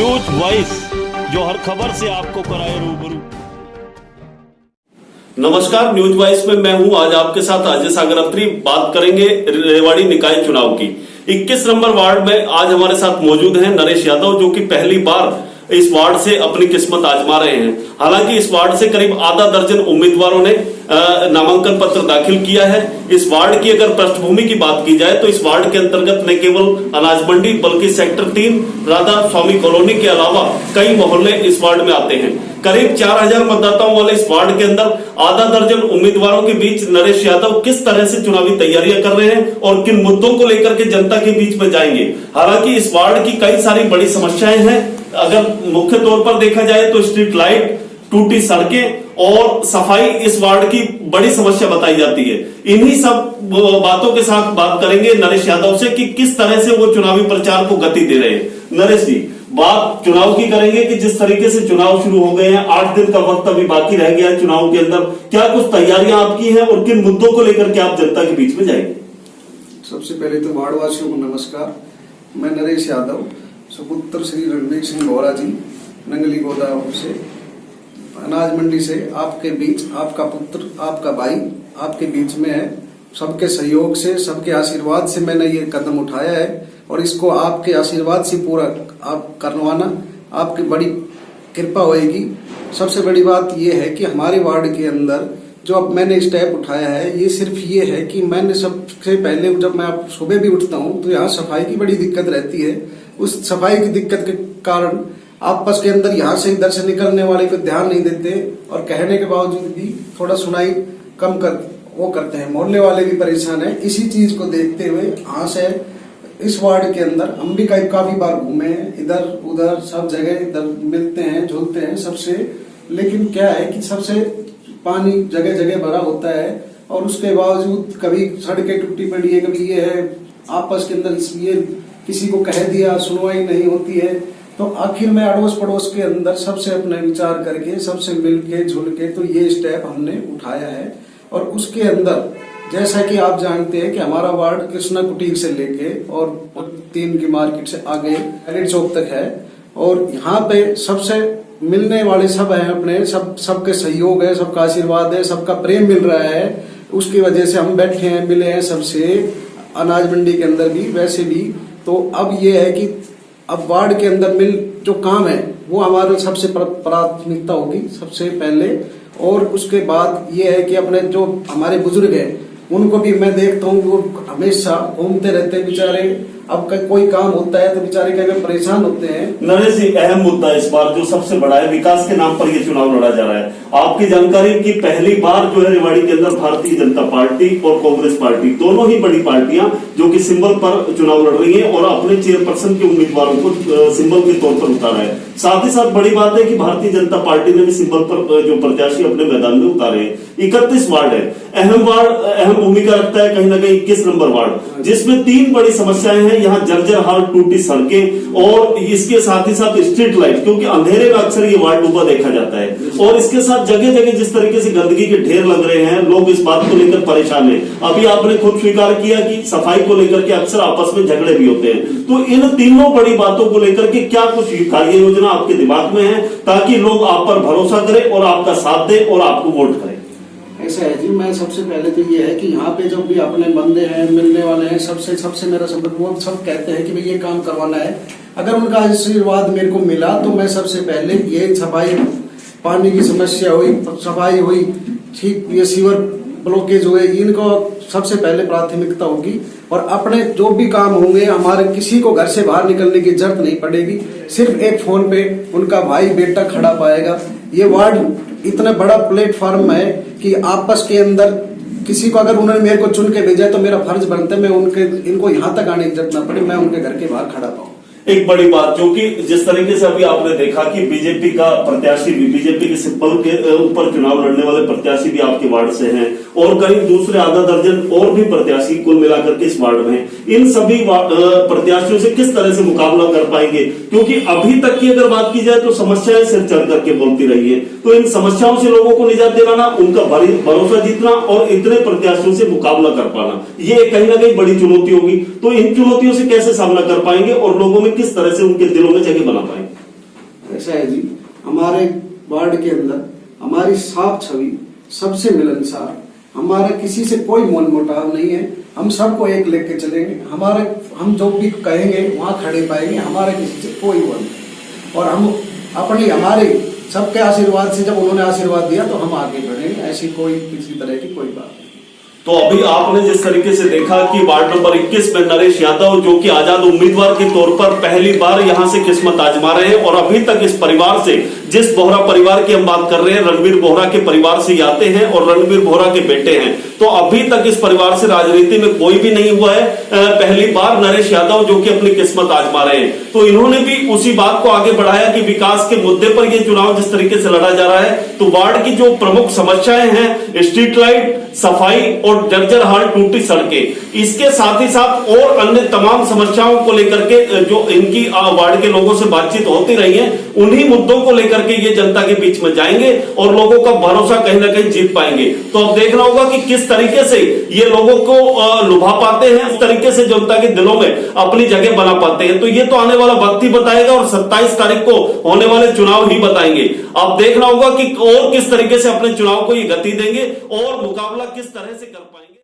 News voice, जो हर खबर से आपको कराए रूबरू। नमस्कार, न्यूज वॉइस में मैं हूं। आज आपके साथ अजय सागर अत्री। बात करेंगे रेवाड़ी निकाय चुनाव की। 21 नंबर वार्ड में आज हमारे साथ मौजूद हैं नरेश यादव, जो कि पहली बार इस वार्ड से अपनी किस्मत आजमा रहे हैं। हालांकि इस वार्ड से करीब आधा दर्जन उम्मीदवारों ने नामांकन पत्र दाखिल किया है। इस वार्ड की अगर पृष्ठभूमि की बात की जाए तो इस वार्ड के अंतर्गत न केवल अनाज मंडी बल्कि सेक्टर 3 राधा स्वामी कॉलोनी के अलावा कई मोहल्ले इस वार्ड में आते हैं। करीब 4000 मतदाताओं वाले इस वार्ड के अंदर आधा दर्जन उम्मीदवारों के बीच नरेश यादव किस तरह से चुनावी तैयारियां कर रहे हैं और किन मुद्दों को लेकर के जनता के बीच में जाएंगे। हालांकि इस वार्ड की कई सारी बड़ी समस्याएं हैं। अगर मुख्य तौर पर देखा जाए तो स्ट्रीट लाइट, टूटी सड़कें और सफाई इस वार्ड की बड़ी समस्या बताई जाती है। इन्हीं सब बातों के साथ बात करेंगे नरेश यादव से कि किस तरह से वो चुनावी प्रचार को गति दे रहे हैं। नरेश जी, बात चुनाव की करेंगे कि जिस तरीके से चुनाव शुरू हो गए हैं, 8 दिन का वक्त अभी बाकी रह गया है चुनाव के अंदर, क्या कुछ तैयारियां आपकी हैं और किन मुद्दों को लेकर के आप जनता के बीच में जाएंगे? सबसे पहले तो वार्डवासियों को नमस्कार। मैं नरेश यादव, सुपुत्र श्री रणवीर सिंह गौरा जी, नंगली गोदावरी से, अनाज मंडी से आपके बीच, आपका पुत्र, आपका भाई आपके बीच में है। सबके सहयोग से, सबके आशीर्वाद से मैंने ये कदम उठाया है और इसको आपके आशीर्वाद से पूरा आप करवाना, आपकी बड़ी कृपा होएगी। सबसे बड़ी बात ये है कि हमारे वार्ड के अंदर जो अब मैंने स्टेप उठाया है, ये सिर्फ ये है कि मैंने सबसे पहले जब मैं सुबह भी उठता हूँ तो यहाँ सफाई की बड़ी दिक्कत रहती है। उस सफाई की दिक्कत के कारण आपस के अंदर यहाँ से इधर से निकलने वाले को ध्यान नहीं देते और कहने के बावजूद भी थोड़ा सुनाई कम करते हैं। मोहल्ले वाले भी परेशान है। इसी चीज को देखते हुए यहाँ से इस वार्ड के अंदर हम भी काफी बार घूमे हैं, इधर उधर सब जगह इधर मिलते हैं, झूलते हैं सबसे। लेकिन क्या है कि सबसे पानी जगह जगह भरा होता है और उसके बावजूद कभी सड़कें टूटी पड़ी है, कभी ये है, आपस के अंदर इसलिए किसी को कह दिया, सुनवाई नहीं होती है। तो आखिर में अड़ोस पड़ोस के अंदर सबसे अपने विचार करके, सबसे मिल के जुल के तो ये स्टेप हमने उठाया है। और उसके अंदर जैसा कि आप जानते हैं कि हमारा वार्ड कृष्णा कुटीर से लेके और 3 की मार्केट से आगे पैलेट चौक तक है और यहाँ पे सबसे मिलने वाले सब हैं अपने, सबके सहयोग है, सबका आशीर्वाद है, सबका प्रेम मिल रहा है। उसकी वजह से हम बैठे हैं, मिले हैं सबसे, अनाज मंडी के अंदर भी वैसे भी। तो अब ये है कि अब वार्ड के अंदर मिल जो काम है वो हमारे सबसे प्राथमिकता होगी सबसे पहले। और उसके बाद ये है कि अपने जो हमारे बुजुर्ग हैं उनको भी मैं देखता हूँ वो हमेशा घूमते रहते हैं बेचारे। अब कोई काम होता है तो बेचारे कई परेशान होते हैं। नरेश जी, अहम मुद्दा इस बार जो सबसे बड़ा है, विकास के नाम पर ये चुनाव लड़ा जा रहा है। आपकी जानकारी की पहली बार जो है रेवाड़ी के अंदर भारतीय जनता पार्टी और कांग्रेस पार्टी, दोनों ही बड़ी पार्टियां जो कि सिंबल पर चुनाव लड़ रही है और अपने चेयरपर्सन के उम्मीदवारों को सिंबल के तौर पर उतारा है। साथ ही साथ बड़ी बात है कि भारतीय जनता पार्टी ने भी सिंबल पर जो प्रत्याशी अपने मैदान में उतारे हैं। 31 वार्ड है, अहम भूमिका रखता है कहीं ना कहीं 21 नंबर वार्ड, जिसमें 3 बड़ी समस्याएं हैं। यहाँ जर्जर हाल, टूटी सड़कें और इसके साथ ही साथ स्ट्रीट लाइट, क्योंकि अंधेरे में अक्सर ये वार्ड डूबा देखा जाता है। और इसके साथ जगह जगह जिस तरीके से गंदगी के ढेर लग रहे हैं, लोग इस बात को लेकर परेशान हैं। अभी आपने खुद स्वीकार किया कि सफाई को लेकर के अक्सर आपस में झगड़े भी होते हैं। तो इन तीनों बड़ी बातों को लेकर के क्या कुछ कार्य योजना आपके दिमाग में है ताकि लोग आप पर भरोसा करें और आपका साथ दें और आपको वोट करें? ऐसा है जी, मैं सबसे पहले तो ये है कि यहाँ पे जो भी अपने बंदे हैं, मिलने वाले हैं, सबसे मेरा सब वो सब कहते हैं कि भाई ये काम करवाना है। अगर उनका आशीर्वाद मेरे को मिला तो मैं सबसे पहले ये सफाई, पानी की समस्या हुई, सफाई हुई, ठीक, ये सीवर ब्लॉकेज हुए, इनको सबसे पहले प्राथमिकता होगी। और अपने जो भी काम होंगे, हमारे किसी को घर से बाहर निकलने की जरूरत नहीं पड़ेगी। सिर्फ एक फोन पे उनका भाई बेटा खड़ा पाएगा। ये वार्ड इतना बड़ा प्लेटफॉर्म है कि आपस के अंदर किसी को अगर उन्होंने मेरे को चुन के भेजा तो मेरा फर्ज बनता है मैं इनको यहाँ तक आने की जरूरत ना पड़े, मैं उनके घर के बाहर खड़ा पाऊँ। एक बड़ी बात जो कि जिस तरीके से अभी आपने देखा कि बीजेपी का प्रत्याशी भी, बीजेपी के सिंबल के ऊपर चुनाव लड़ने वाले प्रत्याशी भी आपके वार्ड से हैं और करीब दूसरे आधा दर्जन और भी प्रत्याशी कुल मिलाकर के इस वार्ड में। इन सभी प्रत्याशियों से किस तरह से मुकाबला कर पाएंगे? क्योंकि अभी तक की अगर बात की जाए तो समस्याएं सिर चढ़ करके बोलती रही है। तो इन समस्याओं से लोगों को निजात दिलाना, उनका भरोसा जीतना और इतने प्रत्याशियों से मुकाबला कर पाना, ये कहीं ना कहीं बड़ी चुनौती होगी। तो इन चुनौतियों से कैसे सामना कर पाएंगे और लोगों में किस तरह से उनके दिलों में जगह बना पाएंगे? ऐसा है जी, हमारे वार्ड के अंदर हमारी साफ छवि, सबसे मिलनसार, हमारा किसी से कोई मोल मोटाव नहीं है। हम सबको एक लेके चलेंगे, हमारे हम जो भी कहेंगे वहां खड़े पाएंगे, हमारा किसी से कोई वो नहीं। और हम अपनी हमारे सबके आशीर्वाद से, जब उन्होंने आशीर्वाद दिया तो हम आगे बढ़ेंगे, ऐसी कोई किसी तरह की कोई बात नहीं। तो अभी आपने जिस तरीके से देखा कि वार्ड नंबर 21 में नरेश यादव जो कि आजाद उम्मीदवार के तौर पर पहली बार यहां से किस्मत आजमा रहे हैं, और अभी तक इस परिवार से, जिस बोहरा परिवार की हम बात कर रहे हैं, रणवीर बोहरा के परिवार से आते हैं और रणवीर बोहरा के बेटे हैं, तो अभी तक इस परिवार से राजनीति में कोई भी नहीं हुआ है। पहली बार नरेश यादव जो कि अपनी किस्मत आजमा रहे हैं, तो इन्होंने भी उसी बात को आगे बढ़ाया कि विकास के मुद्दे पर यह चुनाव जिस तरीके से लड़ा जा रहा है, तो वार्ड की जो प्रमुख समस्याएं हैं, स्ट्रीट लाइट, सफाई और जर्जर हाल, टूटी सड़कें, इसके साथ ही साथ और अन्य तमाम समस्याओं को लेकर के जो इनकी वार्ड के लोगों से बातचीत होती रही है, उन्हीं मुद्दों को लेकर के ये जनता के बीच में जाएंगे और लोगों का भरोसा कहीं ना कहीं जीत पाएंगे। तो अब देखना होगा कि किस तरीके से ये लोगों को लुभा पाते हैं, उस तरीके से जनता के दिलों में अपनी जगह बना पाते हैं। तो ये तो आने वाला वक्त ही बताएगा और 27 तारीख को होने वाले चुनाव ही बताएंगे। अब देखना होगा कि और किस तरीके से अपने चुनाव को ये गति देंगे और मुकाबला किस तरह से कर पाएंगे।